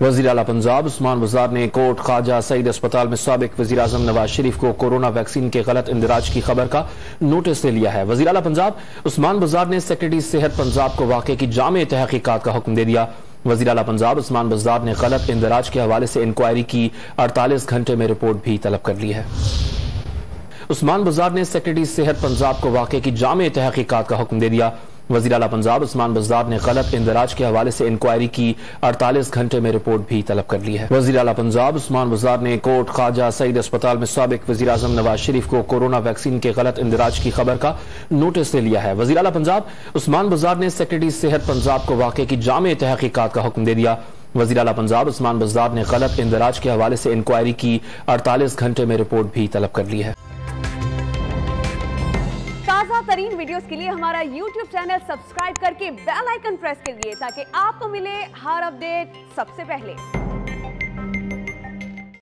وزیر اعلیٰ پنجاب عثمان بزدار نے کوٹ خواجہ سعید اسپتال میں سابق وزیر اعظم نواز شریف کو کورونا ویکسین کے غلط اندراج کی خبر کا نوٹس لے لیا ہے۔ وزیر اعلیٰ پنجاب عثمان بزدار نے سیکریٹری صحت پنجاب کو واقعے کی جامع تحقیقات کا حکم دے دیا۔ وزیر اعلیٰ پنجاب عثمان بزدار نے غلط اندراج کے حوالے سے انکوائری کی 48 گھنٹے میں رپورٹ بھی طلب کر لی ہے۔ عثمان بزدار نے سیکریٹری صحت پنجاب کو واقعے کی جامع تحقیقات کا حکم دے دیا۔ وزیر اعلیٰ پنجاب عثمان بزدار نے غلط اندراج کے حوالے سے انکوائری کی 48 گھنٹے میں رپورٹ بھی طلب کر لی ہے۔ وزیر اعلیٰ پنجاب عثمان بزدار نے کوٹ خواجہ سعید اسپتال میں سابق وزیر اعظم نواز شریف کو کورونا ویکسین کے غلط اندراج کی خبر کا نوٹس لے لیا ہے۔ وزیر اعلیٰ پنجاب عثمان بزدار نے سیکریٹری صحت پنجاب کو واقعے کی جامع تحقیقات کا حکم دے دیا۔ وزیر اعلیٰ پنجاب عثمان بزدار نے غلط اندراج کے حوالے سے انکوائری کی 48 گھنٹے میں رپورٹ بھی طلب کر لی ہے۔ تازہ ترین ویڈیوز کے لیے ہمارا YouTube چینل سبسکرائب کر کے بیل آئیکن پریس کریے تاکہ آپ کو ملے ہر اپڈیٹ سب سے پہلے۔